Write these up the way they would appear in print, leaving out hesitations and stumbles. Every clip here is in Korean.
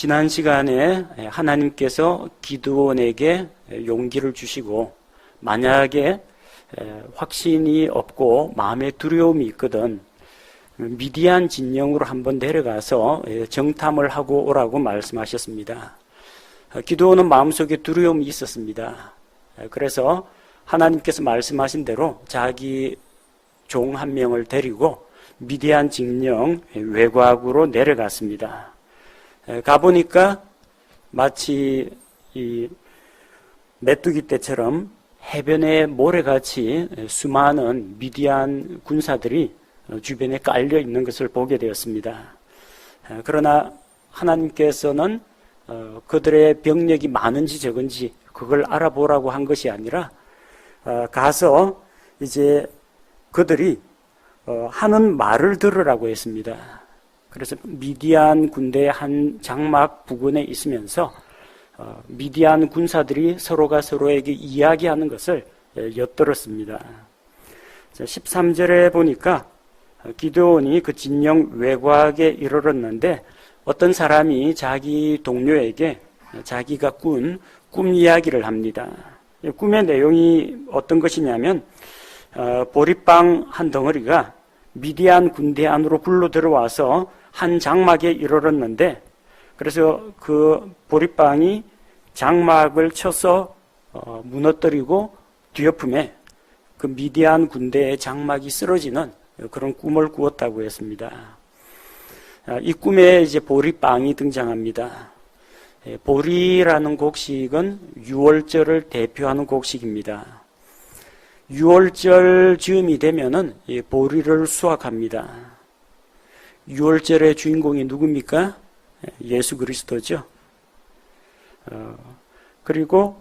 지난 시간에 하나님께서 기드온에게 용기를 주시고 만약에 확신이 없고 마음에 두려움이 있거든 미디안 진영으로 한번 내려가서 정탐을 하고 오라고 말씀하셨습니다. 기드온은 마음속에 두려움이 있었습니다. 그래서 하나님께서 말씀하신 대로 자기 종 한 명을 데리고 미디안 진영 외곽으로 내려갔습니다. 가보니까 마치 이 메뚜기 떼처럼 해변에 모래같이 수많은 미디안 군사들이 주변에 깔려 있는 것을 보게 되었습니다. 그러나 하나님께서는 그들의 병력이 많은지 적은지 그걸 알아보라고 한 것이 아니라 가서 이제 그들이 하는 말을 들으라고 했습니다. 그래서 미디안 군대의 한 장막 부근에 있으면서 미디안 군사들이 서로가 서로에게 이야기하는 것을 엿들었습니다. 13절에 보니까 기드온이 그 진영 외곽에 이르렀는데 어떤 사람이 자기 동료에게 자기가 꾼 꿈 이야기를 합니다. 꿈의 내용이 어떤 것이냐면 보리빵 한 덩어리가 미디안 군대 안으로 굴러 들어와서 한 장막에 이르렀는데 그래서 그 보리빵이 장막을 쳐서 무너뜨리고 뒤엎음에 그 미디안 군대의 장막이 쓰러지는 그런 꿈을 꾸었다고 했습니다. 이 꿈에 이제 보리빵이 등장합니다. 보리라는 곡식은 유월절을 대표하는 곡식입니다. 유월절 즈음이 되면은 보리를 수확합니다. 유월절의 주인공이 누굽니까? 예수 그리스도죠. 그리고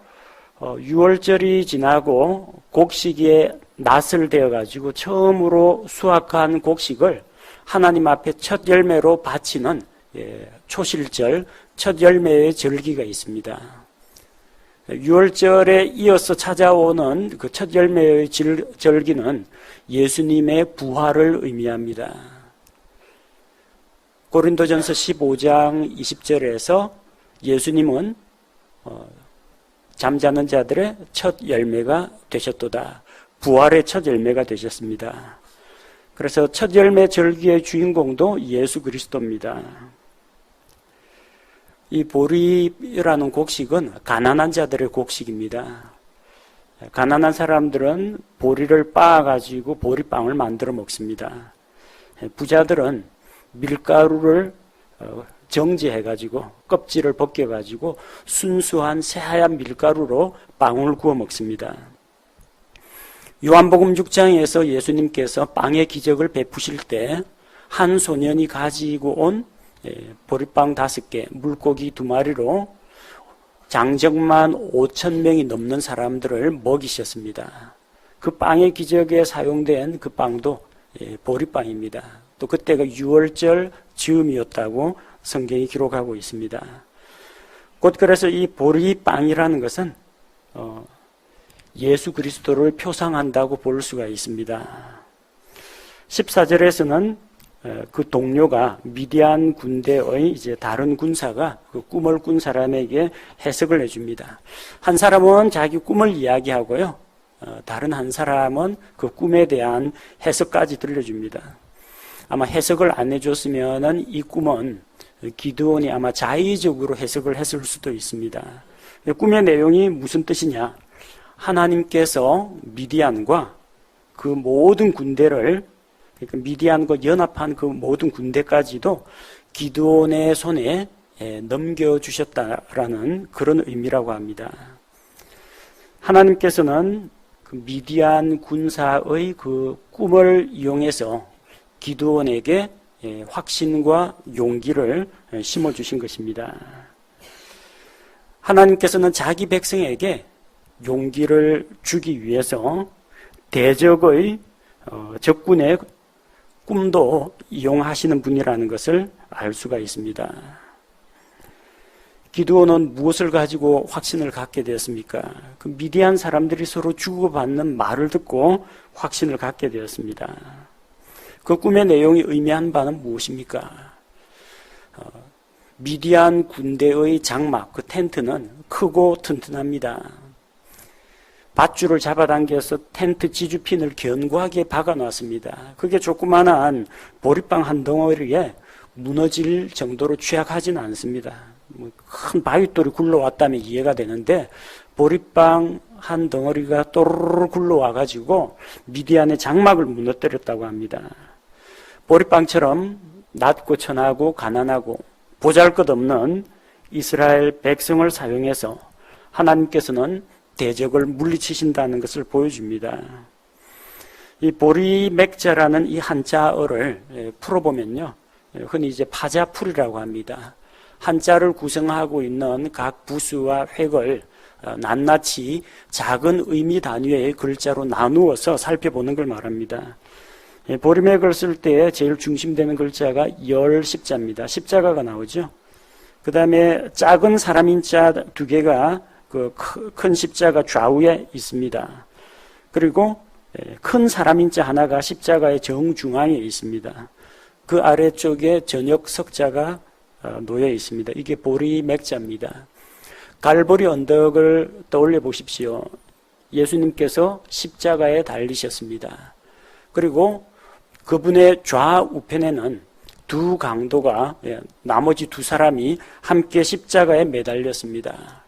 유월절이 지나고 곡식이 낫을 되어가지고 처음으로 수확한 곡식을 하나님 앞에 첫 열매로 바치는 초실절, 첫 열매의 절기가 있습니다. 유월절에 이어서 찾아오는 그 첫 열매의 절기는 예수님의 부활을 의미합니다. 고린도전서 15장 20절에서 예수님은 잠자는 자들의 첫 열매가 되셨도다. 부활의 첫 열매가 되셨습니다. 그래서 첫 열매 절기의 주인공도 예수 그리스도입니다. 이 보리라는 곡식은 가난한 자들의 곡식입니다. 가난한 사람들은 보리를 빻아가지고 보리빵을 만들어 먹습니다. 부자들은 밀가루를 정제해가지고 껍질을 벗겨가지고 순수한 새하얀 밀가루로 빵을 구워 먹습니다. 요한복음 6장에서 예수님께서 빵의 기적을 베푸실 때 한 소년이 가지고 온 보리빵 5개, 물고기 2마리로 장정만 5,000명이 넘는 사람들을 먹이셨습니다. 그 빵의 기적에 사용된 그 빵도 보리빵입니다. 또 그때가 유월절 즈음이었다고 성경이 기록하고 있습니다. 곧 그래서 이 보리빵이라는 것은 예수 그리스도를 표상한다고 볼 수가 있습니다. 14절에서는 그 동료가 미디안 군대의 이제 다른 군사가 그 꿈을 꾼 사람에게 해석을 해줍니다. 한 사람은 자기 꿈을 이야기하고요. 다른 한 사람은 그 꿈에 대한 해석까지 들려줍니다. 아마 해석을 안 해줬으면은 이 꿈은 기드온이 아마 자의적으로 해석을 했을 수도 있습니다. 꿈의 내용이 무슨 뜻이냐? 하나님께서 미디안과 그 모든 군대를 그러니까 미디안과 연합한 그 모든 군대까지도 기드온의 손에 넘겨주셨다라는 그런 의미라고 합니다. 하나님께서는 그 미디안 군사의 그 꿈을 이용해서 기드온에게 확신과 용기를 심어주신 것입니다. 하나님께서는 자기 백성에게 용기를 주기 위해서 대적의 적군의 꿈도 이용하시는 분이라는 것을 알 수가 있습니다. 기드온은 무엇을 가지고 확신을 갖게 되었습니까? 그 미디안 사람들이 서로 주고받는 말을 듣고 확신을 갖게 되었습니다. 그 꿈의 내용이 의미한 바는 무엇입니까? 미디안 군대의 장막, 그 텐트는 크고 튼튼합니다. 밧줄을 잡아당겨서 텐트 지주핀을 견고하게 박아놨습니다. 그게 조그만한 보리빵 한 덩어리에 무너질 정도로 취약하지는 않습니다. 큰 바위돌이 굴러왔다면 이해가 되는데 보리빵 한 덩어리가 또르르 굴러와가지고 미디안의 장막을 무너뜨렸다고 합니다. 보리빵처럼 낮고 천하고 가난하고 보잘것없는 이스라엘 백성을 사용해서 하나님께서는 대적을 물리치신다는 것을 보여줍니다. 이 보리맥자라는 이 한자어를 풀어보면요, 흔히 이제 파자풀이라고 합니다. 한자를 구성하고 있는 각 부수와 획을 낱낱이 작은 의미 단위의 글자로 나누어서 살펴보는 걸 말합니다. 보리맥을 쓸 때 제일 중심되는 글자가 열 십자입니다. 십자가가 나오죠. 그 다음에 작은 사람인자 두 개가 그 큰 십자가 좌우에 있습니다. 그리고 큰 사람인자 하나가 십자가의 정중앙에 있습니다. 그 아래쪽에 저녁 석자가 놓여 있습니다. 이게 보리맥자입니다. 갈보리 언덕을 떠올려 보십시오. 예수님께서 십자가에 달리셨습니다. 그리고 그분의 좌우편에는 두 강도가, 나머지 두 사람이 함께 십자가에 매달렸습니다.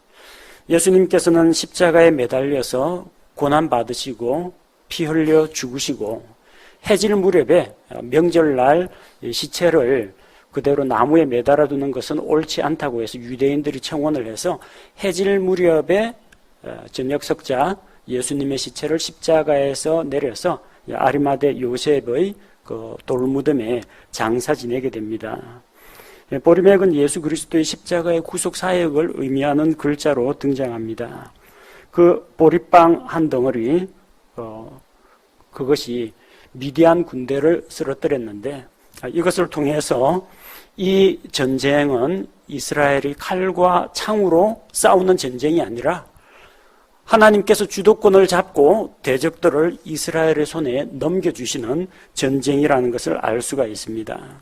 예수님께서는 십자가에 매달려서 고난받으시고 피 흘려 죽으시고 해질 무렵에 명절날 시체를 그대로 나무에 매달아 두는 것은 옳지 않다고 해서 유대인들이 청원을 해서 해질 무렵에 저녁 석자 예수님의 시체를 십자가에서 내려서 아리마대 요셉의 그 돌무덤에 장사 지내게 됩니다. 보리맥은 예수 그리스도의 십자가의 구속 사역을 의미하는 글자로 등장합니다. 그 보리빵 한 덩어리, 그것이 미디안 군대를 쓰러뜨렸는데 이것을 통해서 이 전쟁은 이스라엘이 칼과 창으로 싸우는 전쟁이 아니라 하나님께서 주도권을 잡고 대적들을 이스라엘의 손에 넘겨주시는 전쟁이라는 것을 알 수가 있습니다.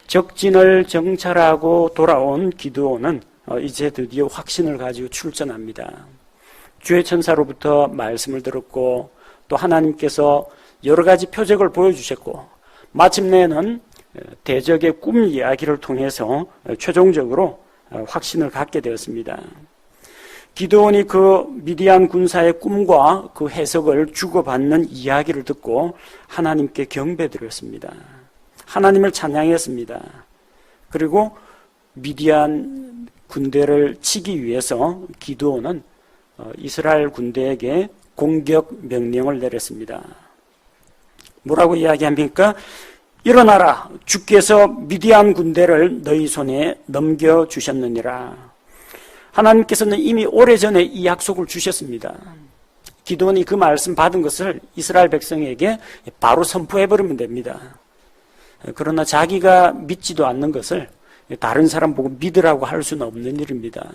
적진을 정찰하고 돌아온 기드온은 이제 드디어 확신을 가지고 출전합니다. 주의 천사로부터 말씀을 들었고 또 하나님께서 여러 가지 표적을 보여주셨고 마침내는 대적의 꿈 이야기를 통해서 최종적으로 확신을 갖게 되었습니다. 기드온이 그 미디안 군사의 꿈과 그 해석을 주고받는 이야기를 듣고 하나님께 경배드렸습니다. 하나님을 찬양했습니다. 그리고 미디안 군대를 치기 위해서 기드온은 이스라엘 군대에게 공격 명령을 내렸습니다. 뭐라고 이야기합니까? 일어나라. 주께서 미디안 군대를 너희 손에 넘겨주셨느니라. 하나님께서는 이미 오래전에 이 약속을 주셨습니다. 기드온이 그 말씀 받은 것을 이스라엘 백성에게 바로 선포해버리면 됩니다. 그러나 자기가 믿지도 않는 것을 다른 사람 보고 믿으라고 할 수는 없는 일입니다.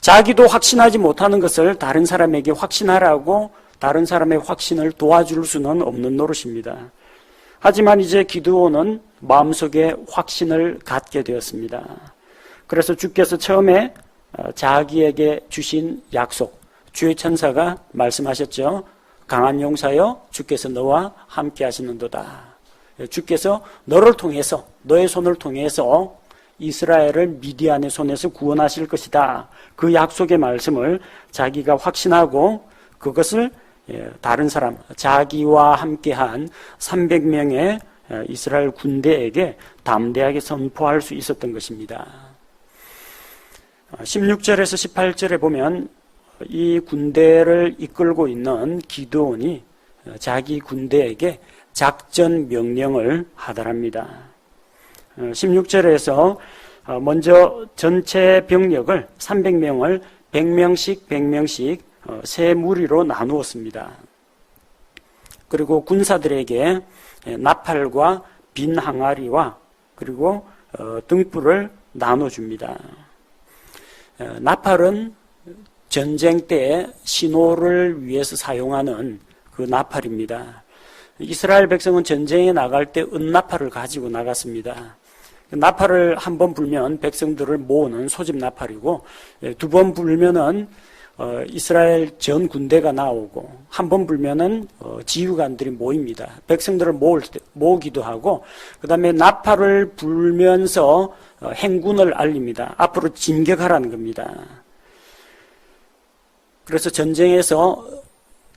자기도 확신하지 못하는 것을 다른 사람에게 확신하라고 다른 사람의 확신을 도와줄 수는 없는 노릇입니다. 하지만 이제 기드온은 마음속에 확신을 갖게 되었습니다. 그래서 주께서 처음에 자기에게 주신 약속, 주의 천사가 말씀하셨죠. 강한 용사여 주께서 너와 함께 하시는도다. 주께서 너를 통해서, 너의 손을 통해서 이스라엘을 미디안의 손에서 구원하실 것이다. 그 약속의 말씀을 자기가 확신하고 그것을 다른 사람, 자기와 함께한 300명의 이스라엘 군대에게 담대하게 선포할 수 있었던 것입니다. 16절에서 18절에 보면 이 군대를 이끌고 있는 기드온이 자기 군대에게 작전 명령을 하더랍니다. 16절에서 먼저 전체 병력을 300명을 100명씩 세 무리로 나누었습니다. 그리고 군사들에게 나팔과 빈 항아리와 그리고 등불을 나눠줍니다. 나팔은 전쟁 때 신호를 위해서 사용하는 그 나팔입니다. 이스라엘 백성은 전쟁에 나갈 때 은나팔을 가지고 나갔습니다. 나팔을 한 번 불면 백성들을 모으는 소집 나팔이고, 두 번 불면은 이스라엘 전 군대가 나오고, 한 번 불면은 지휘관들이 모입니다. 백성들을 모으기도 하고, 그 다음에 나팔을 불면서 행군을 알립니다. 앞으로 진격하라는 겁니다. 그래서 전쟁에서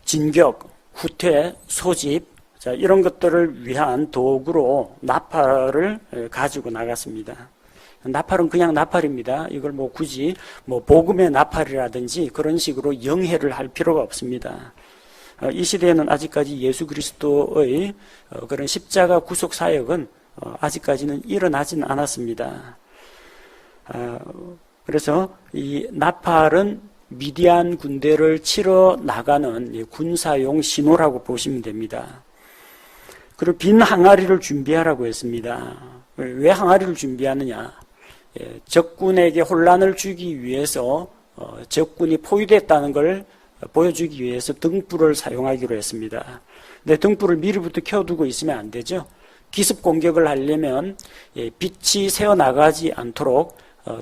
진격, 후퇴, 소집, 자, 이런 것들을 위한 도구로 나팔을 가지고 나갔습니다. 나팔은 그냥 나팔입니다. 이걸 굳이 복음의 나팔이라든지 그런 식으로 영해를 할 필요가 없습니다. 이 시대에는 아직까지 예수 그리스도의 그런 십자가 구속 사역은 아직까지는 일어나지는 않았습니다. 그래서 이 나팔은 미디안 군대를 치러 나가는 군사용 신호라고 보시면 됩니다. 그리고 빈 항아리를 준비하라고 했습니다. 왜 항아리를 준비하느냐? 적군에게 혼란을 주기 위해서 적군이 포위됐다는 걸 보여주기 위해서 등불을 사용하기로 했습니다. 근데 등불을 미리부터 켜두고 있으면 안 되죠. 기습 공격을 하려면 빛이 새어나가지 않도록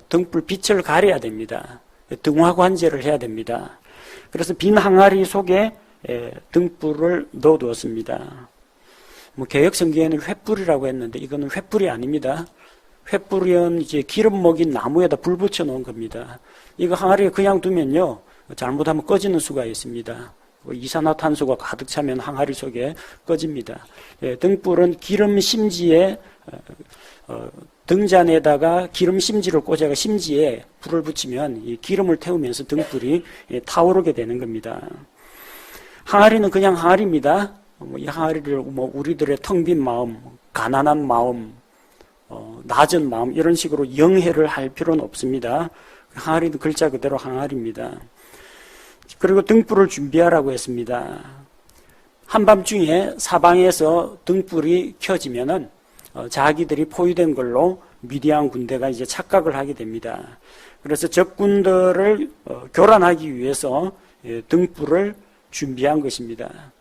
등불 빛을 가려야 됩니다. 등화 관제를 해야 됩니다. 그래서 빈 항아리 속에 등불을 넣어두었습니다. 개역 성경에는 횃불이라고 했는데 이거는 횃불이 아닙니다. 횃불은 이제 기름 먹인 나무에다 불 붙여 놓은 겁니다. 이거 항아리에 그냥 두면요, 잘못하면 꺼지는 수가 있습니다. 이산화탄소가 가득 차면 항아리 속에 꺼집니다. 등불은 기름 심지에 등잔에다가 기름 심지를 꽂아가 심지에 불을 붙이면 이 기름을 태우면서 등불이 타오르게 되는 겁니다. 항아리는 그냥 항아리입니다. 이 항아리를 우리들의 텅 빈 마음, 가난한 마음, 낮은 마음 이런 식으로 영해를 할 필요는 없습니다. 항아리는 글자 그대로 항아리입니다. 그리고 등불을 준비하라고 했습니다. 한밤중에 사방에서 등불이 켜지면은 자기들이 포위된 걸로 미디안 군대가 이제 착각을 하게 됩니다. 그래서 적군들을 교란하기 위해서 등불을 준비한 것입니다.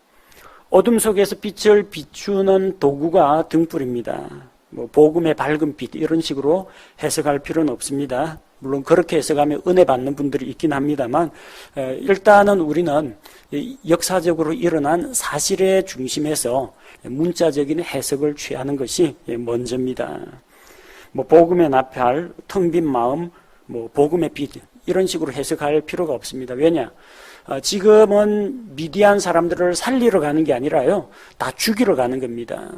어둠 속에서 빛을 비추는 도구가 등불입니다. 복음의 밝은 빛 이런 식으로 해석할 필요는 없습니다. 물론 그렇게 해석하면 은혜 받는 분들이 있긴 합니다만 일단은 우리는 역사적으로 일어난 사실의 중심에서 문자적인 해석을 취하는 것이 먼저입니다. 복음의 나팔, 텅 빈 마음, 복음의 빛 이런 식으로 해석할 필요가 없습니다. 왜냐? 지금은 미디안 사람들을 살리러 가는 게 아니라요, 다 죽이러 가는 겁니다.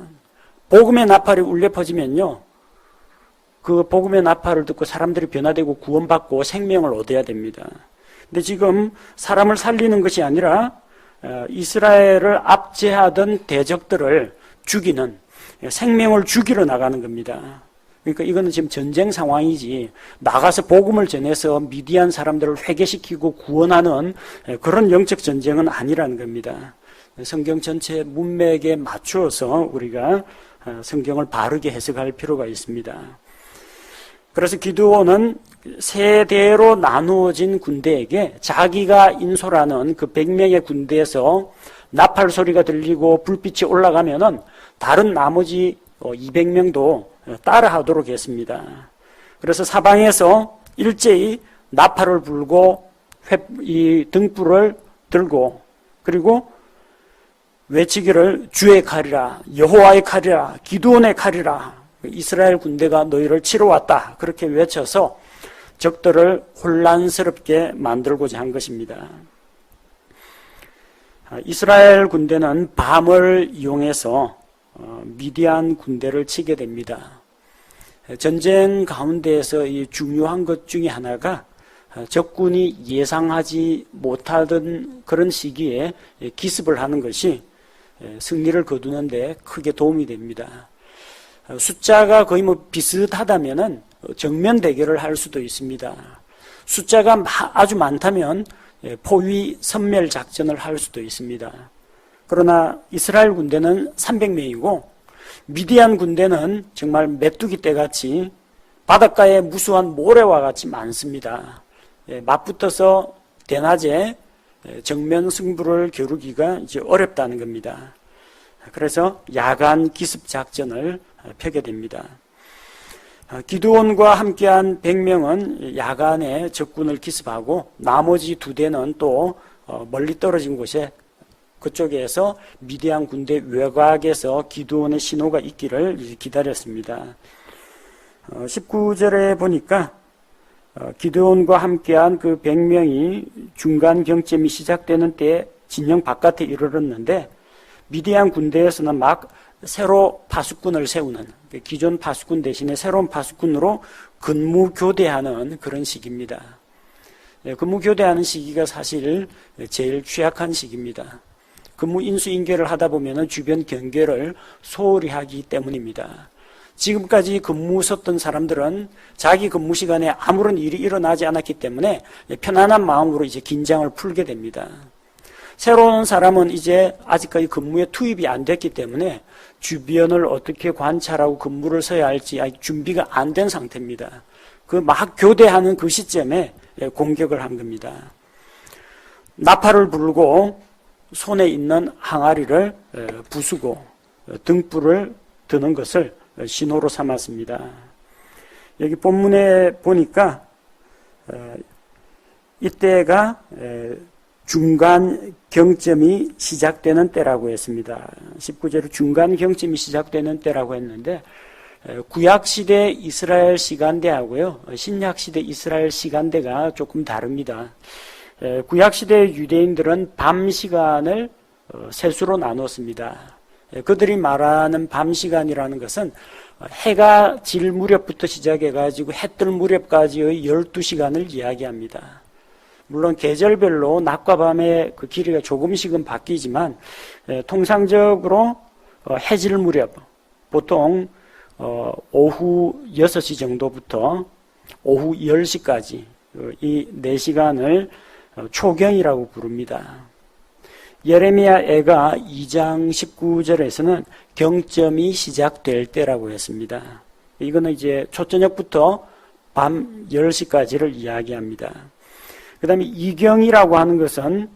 복음의 나팔이 울려 퍼지면요, 그 복음의 나팔을 듣고 사람들이 변화되고 구원받고 생명을 얻어야 됩니다. 근데 지금 사람을 살리는 것이 아니라 이스라엘을 압제하던 대적들을 죽이는, 생명을 죽이러 나가는 겁니다. 그러니까 이거는 지금 전쟁 상황이지 나가서 복음을 전해서 미디안 사람들을 회개시키고 구원하는 그런 영적 전쟁은 아니라는 겁니다. 성경 전체 문맥에 맞추어서 우리가 성경을 바르게 해석할 필요가 있습니다. 그래서 기드온은 세대로 나누어진 군대에게 자기가 인솔하는 그 100명의 군대에서 나팔 소리가 들리고 불빛이 올라가면은 다른 나머지 200명도 따라하도록 했습니다. 그래서 사방에서 일제히 나팔을 불고 이 등불을 들고 그리고 외치기를 주의 칼이라, 여호와의 칼이라, 기드온의 칼이라, 이스라엘 군대가 너희를 치러 왔다 그렇게 외쳐서 적들을 혼란스럽게 만들고자 한 것입니다. 이스라엘 군대는 밤을 이용해서 미디안 군대를 치게 됩니다. 전쟁 가운데에서 이 중요한 것 중에 하나가 적군이 예상하지 못하던 그런 시기에 기습을 하는 것이 승리를 거두는데 크게 도움이 됩니다. 숫자가 거의 비슷하다면은 정면 대결을 할 수도 있습니다. 숫자가 아주 많다면 포위 섬멸 작전을 할 수도 있습니다. 그러나 이스라엘 군대는 300명이고 미디안 군대는 정말 메뚜기 떼같이 바닷가에 무수한 모래와 같이 많습니다. 맞붙어서 대낮에 정면 승부를 겨루기가 이제 어렵다는 겁니다. 그래서 야간 기습 작전을 펴게 됩니다. 기드온과 함께한 100명은 야간에 적군을 기습하고 나머지 2대는 또 멀리 떨어진 곳에 그쪽에서 미디안 군대 외곽에서 기드온의 신호가 있기를 기다렸습니다. 19절에 보니까 기드온과 함께한 그 100명이 중간 경점이 시작되는 때에 진영 바깥에 이르렀는데 미디안 군대에서는 막 새로 파수꾼을 세우는, 기존 파수꾼 대신에 새로운 파수꾼으로 근무 교대하는 그런 시기입니다. 근무 교대하는 시기가 사실 제일 취약한 시기입니다. 근무 인수인계를 하다 보면 주변 경계를 소홀히 하기 때문입니다. 지금까지 근무 섰던 사람들은 자기 근무 시간에 아무런 일이 일어나지 않았기 때문에 편안한 마음으로 이제 긴장을 풀게 됩니다. 새로운 사람은 이제 아직까지 근무에 투입이 안 됐기 때문에 주변을 어떻게 관찰하고 근무를 서야 할지 아직 준비가 안 된 상태입니다. 그 막 교대하는 그 시점에 공격을 한 겁니다. 나팔을 불고 손에 있는 항아리를 부수고 등불을 드는 것을 신호로 삼았습니다. 여기 본문에 보니까 이때가 중간 경점이 시작되는 때라고 했습니다. 19절에 중간 경점이 시작되는 때라고 했는데 구약시대 이스라엘 시간대하고요, 신약시대 이스라엘 시간대가 조금 다릅니다. 구약시대 유대인들은 밤 시간을 세수로 나눴습니다. 그들이 말하는 밤 시간이라는 것은 해가 질 무렵부터 시작해가지고 해 뜰 무렵까지의 12시간을 이야기합니다. 물론 계절별로 낮과 밤의 그 길이가 조금씩은 바뀌지만 통상적으로 해질 무렵, 보통 오후 6시 정도부터 오후 10시까지 이 4시간을 초경이라고 부릅니다. 예레미야 애가 2장 19절에서는 경점이 시작될 때라고 했습니다. 이거는 이제 초저녁부터 밤 10시까지를 이야기합니다. 그 다음에 이경이라고 하는 것은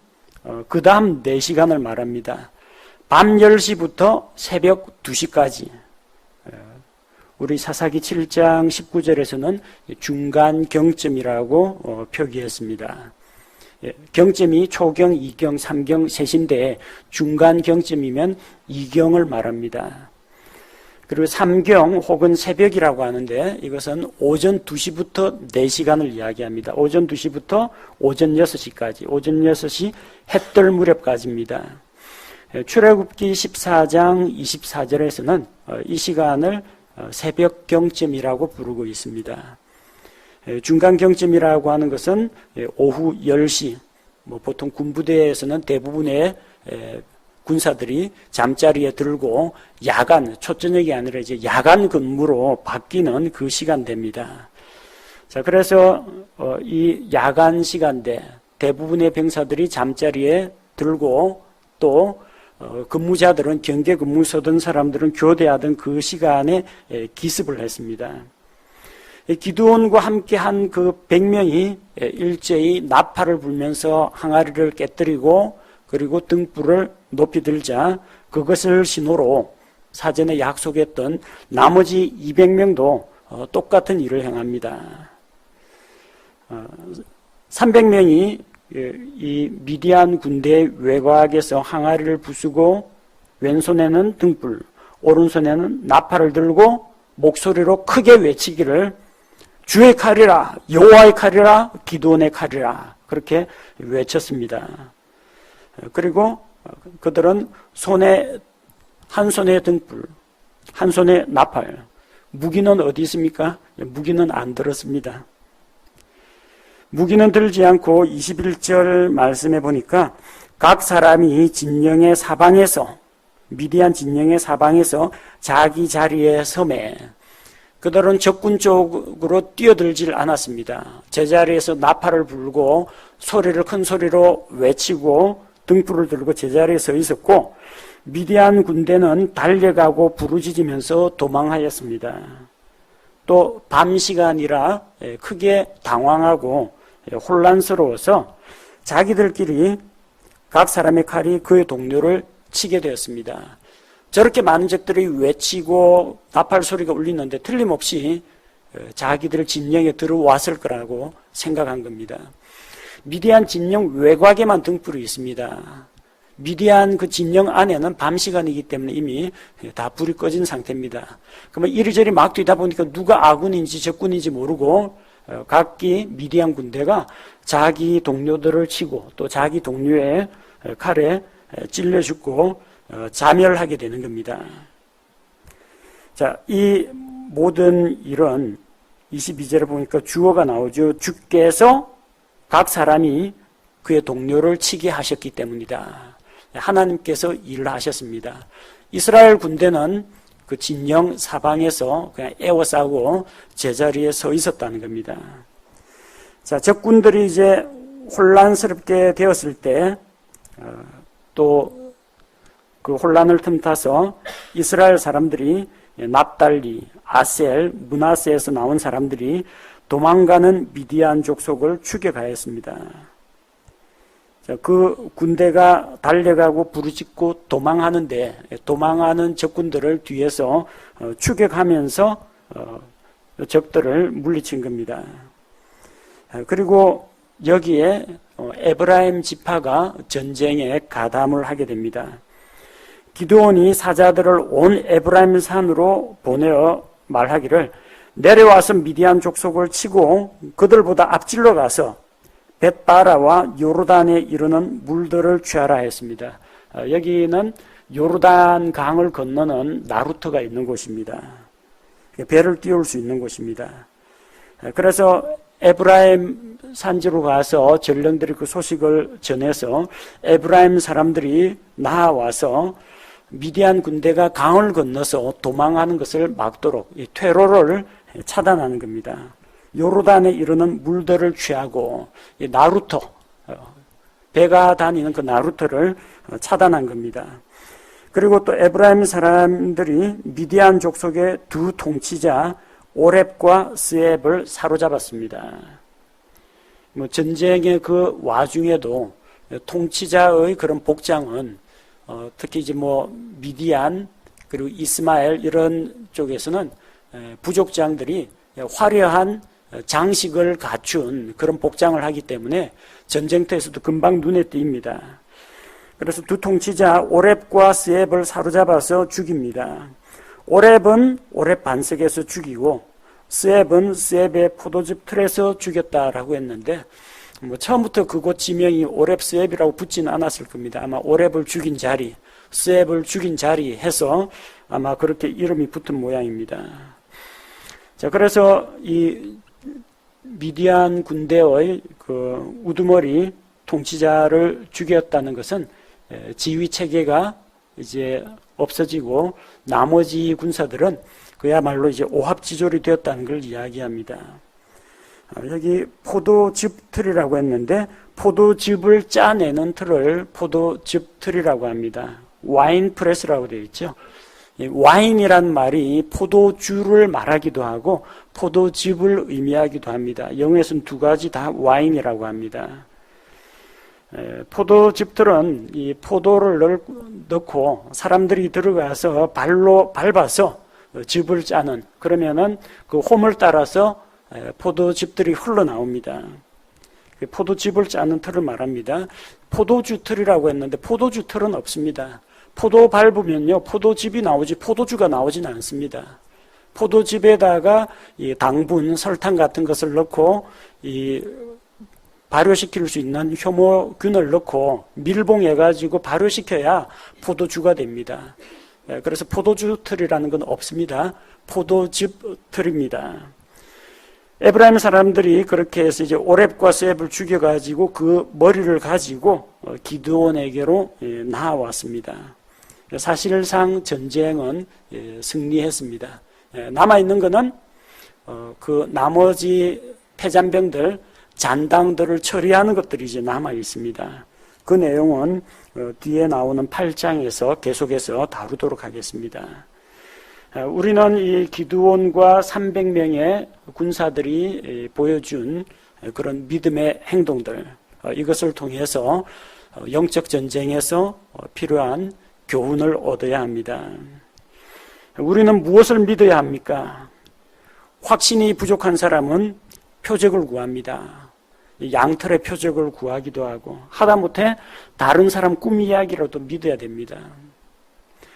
그 다음 4시간을 말합니다. 밤 10시부터 새벽 2시까지. 우리 사사기 7장 19절에서는 중간 경점이라고 표기했습니다. 경점이 초경, 이경, 삼경, 셋인데 중간 경점이면 이경을 말합니다. 그리고 삼경 혹은 새벽이라고 하는데 이것은 오전 2시부터 4시간을 이야기합니다. 오전 2시부터 오전 6시까지, 오전 6시 해 뜰 무렵까지입니다. 출애굽기 14장 24절에서는 이 시간을 새벽 경점이라고 부르고 있습니다. 중간 경점이라고 하는 것은 오후 10시, 보통 군부대에서는 대부분의 군사들이 잠자리에 들고 야간, 초저녁이 아니라 이제 야간 근무로 바뀌는 그 시간대입니다. 자, 그래서 이 야간 시간대, 대부분의 병사들이 잠자리에 들고 또 근무자들은 경계 근무 서던 사람들은 교대하던 그 시간에 기습을 했습니다. 기드온과 함께한 그 100명이 일제히 나팔을 불면서 항아리를 깨뜨리고 그리고 등불을 높이 들자 그것을 신호로 사전에 약속했던 나머지 200명도 똑같은 일을 행합니다. 300명이 이 미디안 군대 외곽에서 항아리를 부수고 왼손에는 등불, 오른손에는 나팔을 들고 목소리로 크게 외치기를 주의 칼이라, 여호와의 칼이라, 기드온의 칼이라 그렇게 외쳤습니다. 그리고 그들은 한 손에 등불, 한 손에 나팔, 무기는 어디 있습니까? 무기는 안 들었습니다. 무기는 들지 않고 21절 말씀에 보니까 각 사람이 진영의 사방에서, 미디안 진영의 사방에서 자기 자리에 서매 그들은 적군 쪽으로 뛰어들질 않았습니다. 제자리에서 나팔을 불고 큰 소리로 외치고 등불을 들고 제자리에 서 있었고 미디안 군대는 달려가고 부르짖으면서 도망하였습니다. 또 밤 시간이라 크게 당황하고 혼란스러워서 자기들끼리 각 사람의 칼이 그의 동료를 치게 되었습니다. 저렇게 많은 적들이 외치고 나팔 소리가 울리는데 틀림없이 자기들 진영에 들어왔을 거라고 생각한 겁니다. 미디안 진영 외곽에만 등불이 있습니다. 미디안 그 진영 안에는 밤 시간이기 때문에 이미 다 불이 꺼진 상태입니다. 그러면 이리저리 막 뛰다 보니까 누가 아군인지 적군인지 모르고 각기 미디안 군대가 자기 동료들을 치고 또 자기 동료의 칼에 찔려 죽고 자멸하게 되는 겁니다. 자, 이 모든 일은 22절에 보니까 주어가 나오죠. 주께서 각 사람이 그의 동료를 치게 하셨기 때문이다. 하나님께서 일을 하셨습니다. 이스라엘 군대는 그 진영 사방에서 그냥 에워싸고 제자리에 서 있었다는 겁니다. 자, 적군들이 이제 혼란스럽게 되었을 때, 또 그 혼란을 틈타서 이스라엘 사람들이 납달리, 아셀, 므낫세에서 나온 사람들이 도망가는 미디안 족속을 추격하였습니다. 자, 그 군대가 달려가고 부르짖고 도망하는데 도망하는 적군들을 뒤에서 추격하면서 적들을 물리친 겁니다. 그리고 여기에 에브라임 지파가 전쟁에 가담을 하게 됩니다. 기드온이 사자들을 온 에브라임 산으로 보내어 말하기를 내려와서 미디안 족속을 치고 그들보다 앞질러 가서 벳바라와 요르단에 이르는 물들을 취하라 했습니다. 여기는 요르단 강을 건너는 나루터가 있는 곳입니다. 배를 띄울 수 있는 곳입니다. 그래서 에브라임 산지로 가서 전령들이 그 소식을 전해서 에브라임 사람들이 나와서 미디안 군대가 강을 건너서 도망하는 것을 막도록 이 퇴로를 차단하는 겁니다. 요르단에 이르는 물들을 취하고 이 나루터, 배가 다니는 그 나루터를 차단한 겁니다. 그리고 또 에브라임 사람들이 미디안 족속의 두 통치자 오렙과 스앱을 사로잡았습니다. 전쟁의 그 와중에도 통치자의 그런 복장은 특히 이제 미디안 그리고 이스마엘 이런 쪽에서는 부족장들이 화려한 장식을 갖춘 그런 복장을 하기 때문에 전쟁터에서도 금방 눈에 띕니다. 그래서 두 통치자 오렙과 스앱을 사로잡아서 죽입니다. 오렙은 오렙 반석에서 죽이고 스앱은 스앱의 포도즙 틀에서 죽였다라고 했는데 처음부터 그곳 지명이 오렙 스앱이라고 붙지는 않았을 겁니다. 아마 오렙을 죽인 자리, 스앱을 죽인 자리 해서 아마 그렇게 이름이 붙은 모양입니다. 자, 그래서 이 미디안 군대의 그 우두머리 통치자를 죽였다는 것은 지휘 체계가 이제 없어지고 나머지 군사들은 그야말로 이제 오합지졸이 되었다는 걸 이야기합니다. 여기 포도즙 틀이라고 했는데 포도즙을 짜내는 틀을 포도즙 틀이라고 합니다. 와인 프레스라고 되어 있죠. 와인이란 말이 포도주를 말하기도 하고 포도즙을 의미하기도 합니다. 영어에서는 두 가지 다 와인이라고 합니다. 포도즙들은 이 포도를 넣고 사람들이 들어가서 발로 밟아서 즙을 짜는, 그러면은 그 홈을 따라서 포도즙들이 흘러나옵니다. 포도즙을 짜는 틀을 말합니다. 포도주 틀이라고 했는데 포도주 틀은 없습니다. 포도 밟으면요 포도즙이 나오지 포도주가 나오지는 않습니다. 포도즙에다가 이 당분, 설탕 같은 것을 넣고 이 발효시킬 수 있는 효모균을 넣고 밀봉해가지고 발효시켜야 포도주가 됩니다. 그래서 포도주 틀이라는 건 없습니다. 포도즙 틀입니다. 에브라임 사람들이 그렇게 해서 이제 오렙과 스앱을 죽여가지고 그 머리를 가지고 기드온에게로 나아왔습니다. 사실상 전쟁은 승리했습니다. 남아있는 것은 그 나머지 패잔병들, 잔당들을 처리하는 것들이 이제 남아있습니다. 그 내용은 뒤에 나오는 8장에서 계속해서 다루도록 하겠습니다. 우리는 이 기드온과 300명의 군사들이 보여준 그런 믿음의 행동들, 이것을 통해서 영적 전쟁에서 필요한 교훈을 얻어야 합니다. 우리는 무엇을 믿어야 합니까? 확신이 부족한 사람은 표적을 구합니다. 양털의 표적을 구하기도 하고, 하다못해 다른 사람 꿈 이야기라도 믿어야 됩니다.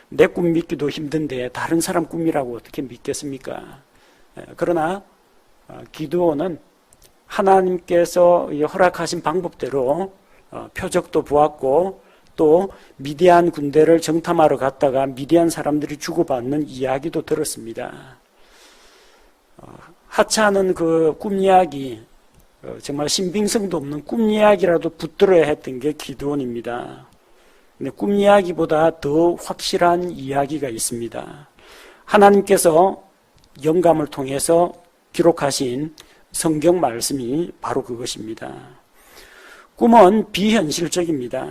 내 꿈 믿기도 힘든데 다른 사람 꿈이라고 어떻게 믿겠습니까? 그러나 기드온은 하나님께서 허락하신 방법대로 표적도 보았고, 또 미디안 군대를 정탐하러 갔다가 미디안 사람들이 주고받는 이야기도 들었습니다. 하찮은 그 꿈 이야기, 정말 신빙성도 없는 꿈 이야기라도 붙들어야 했던 게 기드온입니다. 근데 꿈 이야기보다 더 확실한 이야기가 있습니다. 하나님께서 영감을 통해서 기록하신 성경 말씀이 바로 그것입니다. 꿈은 비현실적입니다.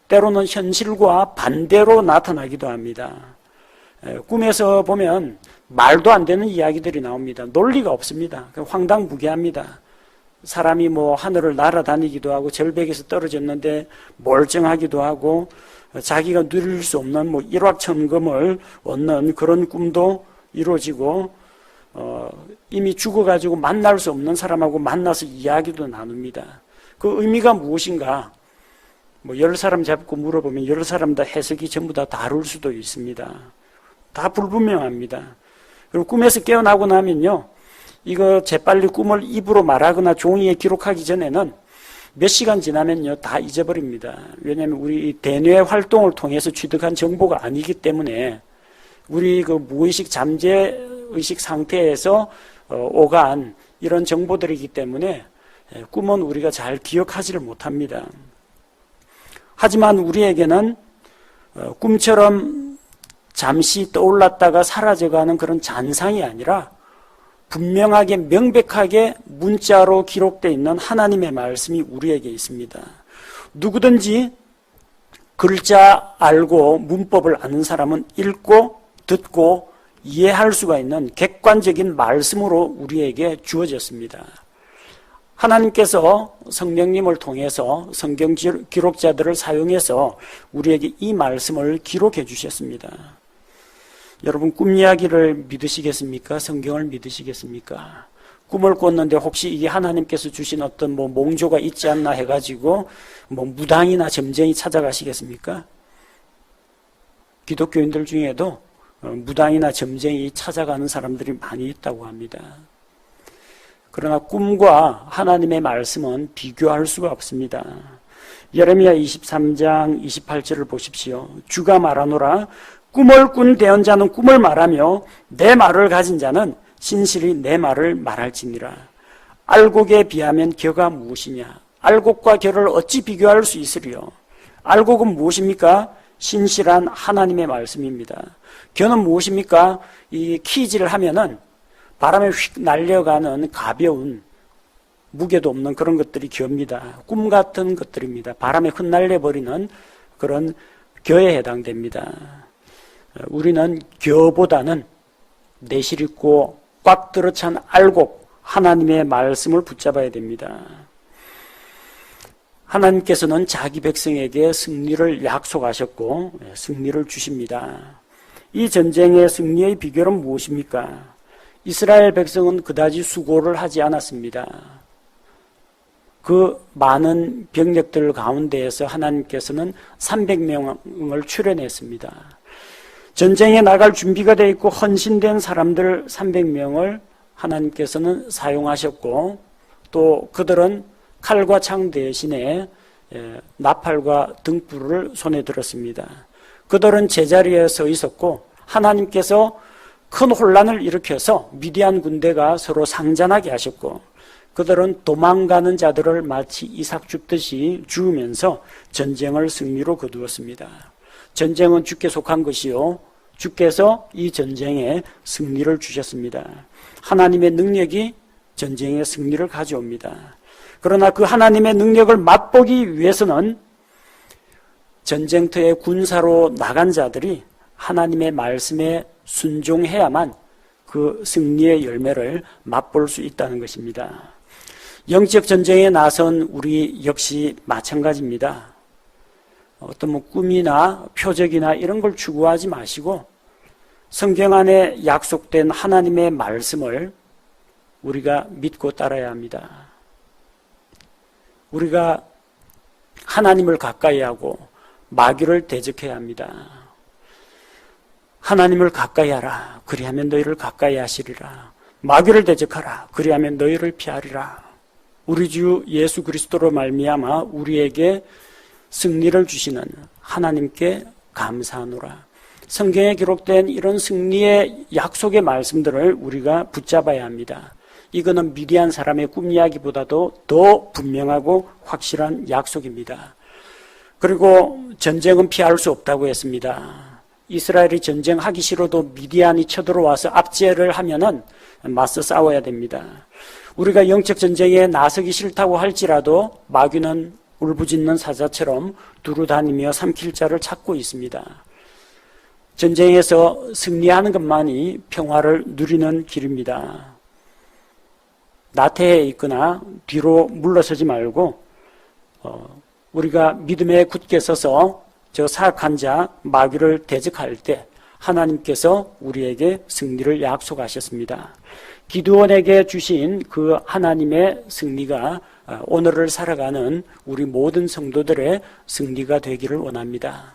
때로는 현실과 반대로 나타나기도 합니다. 꿈에서 보면 말도 안 되는 이야기들이 나옵니다. 논리가 없습니다. 황당무계합니다. 사람이 하늘을 날아다니기도 하고 절벽에서 떨어졌는데 멀쩡하기도 하고 자기가 누릴 수 없는 일확천금을 얻는 그런 꿈도 이루어지고 이미 죽어가지고 만날 수 없는 사람하고 만나서 이야기도 나눕니다. 그 의미가 무엇인가? 10사람 잡고 물어보면 10사람 다 해석이 전부 다 다를 수도 있습니다. 다 불분명합니다. 그리고 꿈에서 깨어나고 나면요, 이거 재빨리 꿈을 입으로 말하거나 종이에 기록하기 전에는 몇 시간 지나면요, 다 잊어버립니다. 왜냐하면 우리 대뇌 활동을 통해서 취득한 정보가 아니기 때문에 우리 그 무의식 잠재의식 상태에서 오간 이런 정보들이기 때문에 꿈은 우리가 잘 기억하지를 못합니다. 하지만 우리에게는 꿈처럼 잠시 떠올랐다가 사라져가는 그런 잔상이 아니라 분명하게 명백하게 문자로 기록되어 있는 하나님의 말씀이 우리에게 있습니다. 누구든지 글자 알고 문법을 아는 사람은 읽고 듣고 이해할 수가 있는 객관적인 말씀으로 우리에게 주어졌습니다. 하나님께서 성령님을 통해서 성경 기록자들을 사용해서 우리에게 이 말씀을 기록해 주셨습니다. 여러분, 꿈 이야기를 믿으시겠습니까? 성경을 믿으시겠습니까? 꿈을 꿨는데 혹시 이게 하나님께서 주신 어떤 몽조가 있지 않나 해가지고 무당이나 점쟁이 찾아가시겠습니까? 기독교인들 중에도 무당이나 점쟁이 찾아가는 사람들이 많이 있다고 합니다. 그러나 꿈과 하나님의 말씀은 비교할 수가 없습니다. 예레미야 23장 28절을 보십시오. 주가 말하노라, 꿈을 꾼 대언자는 꿈을 말하며 내 말을 가진 자는 신실히 내 말을 말할지니라. 알곡에 비하면 겨가 무엇이냐? 알곡과 겨를 어찌 비교할 수 있으리요? 알곡은 무엇입니까? 신실한 하나님의 말씀입니다. 겨는 무엇입니까? 이 키질을 하면은 바람에 휙 날려가는 가벼운 무게도 없는 그런 것들이 겨입니다. 꿈 같은 것들입니다. 바람에 흩날려버리는 그런 겨에 해당됩니다. 우리는 겨보다는 내실 있고 꽉 들어찬 알곡 하나님의 말씀을 붙잡아야 됩니다. 하나님께서는 자기 백성에게 승리를 약속하셨고 승리를 주십니다. 이 전쟁의 승리의 비결은 무엇입니까? 이스라엘 백성은 그다지 수고를 하지 않았습니다. 그 많은 병력들 가운데에서 하나님께서는 300명을 출연했습니다. 전쟁에 나갈 준비가 되어 있고 헌신된 사람들 300명을 하나님께서는 사용하셨고, 또 그들은 칼과 창 대신에 나팔과 등불을 손에 들었습니다. 그들은 제자리에 서 있었고 하나님께서 큰 혼란을 일으켜서 미디안 군대가 서로 상잔하게 하셨고, 그들은 도망가는 자들을 마치 이삭 줍듯이 주우면서 전쟁을 승리로 거두었습니다. 전쟁은 주께 속한 것이요, 주께서 이 전쟁에 승리를 주셨습니다. 하나님의 능력이 전쟁의 승리를 가져옵니다. 그러나 그 하나님의 능력을 맛보기 위해서는 전쟁터에 군사로 나간 자들이 하나님의 말씀에 순종해야만 그 승리의 열매를 맛볼 수 있다는 것입니다. 영적 전쟁에 나선 우리 역시 마찬가지입니다. 어떤 꿈이나 표적이나 이런 걸 추구하지 마시고 성경 안에 약속된 하나님의 말씀을 우리가 믿고 따라야 합니다. 우리가 하나님을 가까이 하고 마귀를 대적해야 합니다. 하나님을 가까이 하라. 그리하면 너희를 가까이 하시리라. 마귀를 대적하라. 그리하면 너희를 피하리라. 우리 주 예수 그리스도로 말미암아 우리에게 승리를 주시는 하나님께 감사하노라. 성경에 기록된 이런 승리의 약속의 말씀들을 우리가 붙잡아야 합니다. 이거는 미디안 사람의 꿈 이야기보다도 더 분명하고 확실한 약속입니다. 그리고 전쟁은 피할 수 없다고 했습니다. 이스라엘이 전쟁하기 싫어도 미디안이 쳐들어와서 압제를 하면은 맞서 싸워야 됩니다. 우리가 영적 전쟁에 나서기 싫다고 할지라도 마귀는 울부짖는 사자처럼 두루 다니며 삼킬 자를 찾고 있습니다. 전쟁에서 승리하는 것만이 평화를 누리는 길입니다. 나태해 있거나 뒤로 물러서지 말고 우리가 믿음에 굳게 서서 저 사악한 자 마귀를 대적할 때 하나님께서 우리에게 승리를 약속하셨습니다. 기드온에게 주신 그 하나님의 승리가 오늘을 살아가는 우리 모든 성도들의 승리가 되기를 원합니다.